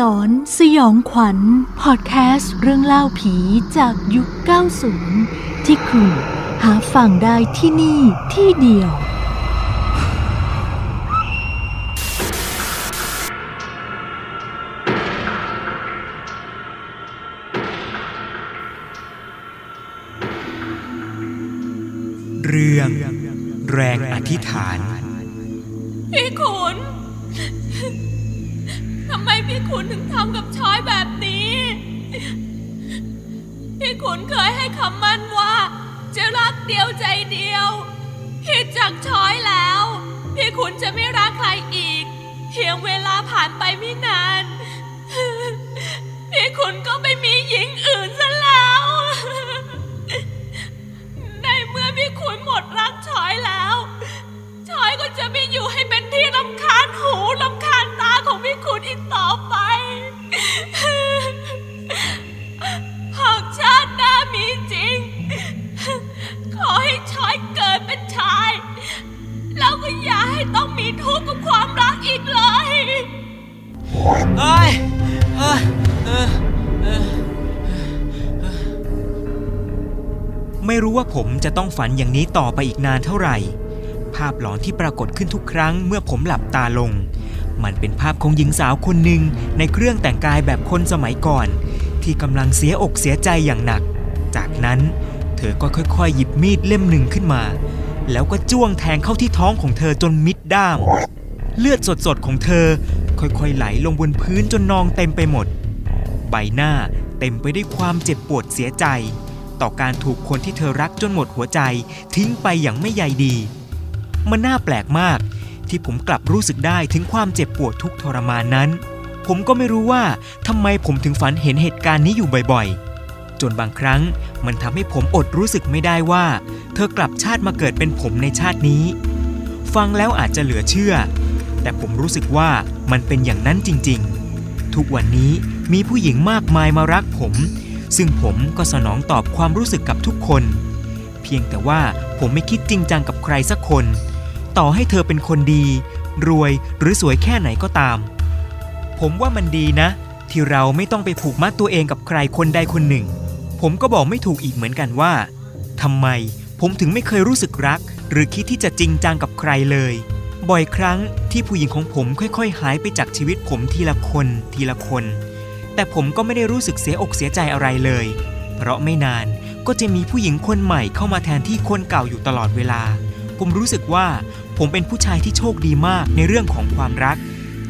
หลอนสยองขวัญพอดแคสต์เรื่องเล่าผีจากยุค 90 ที่คุณหาฟังได้ที่นี่ที่เดียวเรื่องแรงอธิษฐานพี่ขุนทำไมพี่ขุนถึงทำกับช้อยแบบนี้พี่ขุนเคยให้คำมั่นว่าจะรักเดียวใจเดียวผิดจากช้อยแล้วพี่ขุนจะไม่รักใครอีกเพียงเวลาผ่านไปไม่นานพี่ขุนก็ไปมีหญิงอื่นซะแล้วในเมื่อพี่ขุนหมดรักช้อยแล้วช้อยก็จะไม่อยู่ให้เป็นที่รำคาญหูรำคาญตาของพี่ขุนอีกต่อไปหากชาติหน้ามีจริงขอให้ช้อยเกิดเป็นชายแล้วก็อย่าให้ต้องมีทุกข์กับความรักอีกเลยไม่รู้ว่าผมจะต้องฝันอย่างนี้ต่อไปอีกนานเท่าไหร่ภาพหลอนที่ปรากฏขึ้นทุกครั้งเมื่อผมหลับตาลงมันเป็นภาพของหญิงสาวคนหนึ่งในเครื่องแต่งกายแบบคนสมัยก่อนที่กำลังเสียอกเสียใจอย่างหนักจากนั้นเธอก็ค่อยๆหยิบมีดเล่มหนึ่งขึ้นมาแล้วก็จ้วงแทงเข้าที่ท้องของเธอจนมิดด้ามเลือดสดๆของเธอค่อยๆไหลลงบนพื้นจนนองเต็มไปหมดใบหน้าเต็มไปด้วยความเจ็บปวดเสียใจต่อการถูกคนที่เธอรักจนหมดหัวใจทิ้งไปอย่างไม่ใยดีมันน่าแปลกมากที่ผมกลับรู้สึกได้ถึงความเจ็บปวดทุกทรมานนั้นผมก็ไม่รู้ว่าทำไมผมถึงฝันเห็นเหตุการณ์นี้อยู่บ่อยๆจนบางครั้งมันทำให้ผมอดรู้สึกไม่ได้ว่าเธอกลับชาติมาเกิดเป็นผมในชาตินี้ฟังแล้วอาจจะเหลือเชื่อแต่ผมรู้สึกว่ามันเป็นอย่างนั้นจริงๆทุกวันนี้มีผู้หญิงมากมายมารักผมซึ่งผมก็สนองตอบความรู้สึกกับทุกคนเพียงแต่ว่าผมไม่คิดจริงจังกับใครสักคนต่อให้เธอเป็นคนดีรวยหรือสวยแค่ไหนก็ตามผมว่ามันดีนะที่เราไม่ต้องไปผูกมัดตัวเองกับใครคนใดคนหนึ่งผมก็บอกไม่ถูกอีกเหมือนกันว่าทำไมผมถึงไม่เคยรู้สึกรักหรือคิดที่จะจริงจังกับใครเลยบ่อยครั้งที่ผู้หญิงของผมค่อยๆหายไปจากชีวิตผมทีละคนทีละคนแต่ผมก็ไม่ได้รู้สึกเสียอกเสียใจอะไรเลยเพราะไม่นานก็จะมีผู้หญิงคนใหม่เข้ามาแทนที่คนเก่าอยู่ตลอดเวลาผมรู้สึกว่าผมเป็นผู้ชายที่โชคดีมากในเรื่องของความรัก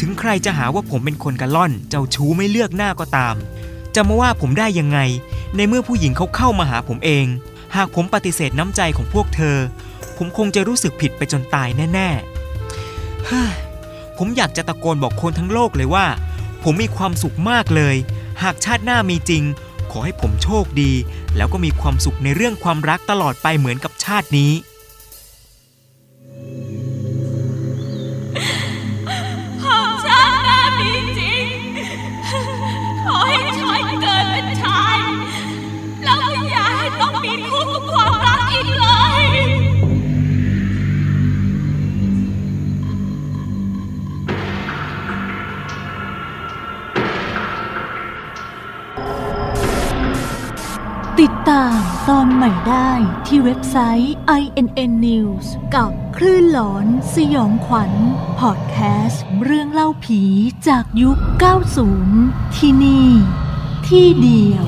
ถึงใครจะหาว่าผมเป็นคนกะล่อนเจ้าชู้ไม่เลือกหน้าก็ตามจะมาว่าผมได้ยังไงในเมื่อผู้หญิงเขาเข้ามาหาผมเองหากผมปฏิเสธน้ำใจของพวกเธอผมคงจะรู้สึกผิดไปจนตายแน่ๆผมอยากจะตะโกนบอกคนทั้งโลกเลยว่าผมมีความสุขมากเลยหากชาติหน้ามีจริงขอให้ผมโชคดีแล้วก็มีความสุขในเรื่องความรักตลอดไปเหมือนกับชาตินี้หากชาติหน้ามีจริงขอให้ช้อยเกิดเป็นชายแล้วก็อย่าให้ต้องมีทุกข์กับความรักอีกเลยติดตามตอนใหม่ได้ที่เว็บไซต์ INN News กับคลื่นหลอนสยองขวัญพอดแคสต์เรื่องเล่าผีจากยุค 90 ที่นี่ที่เดียว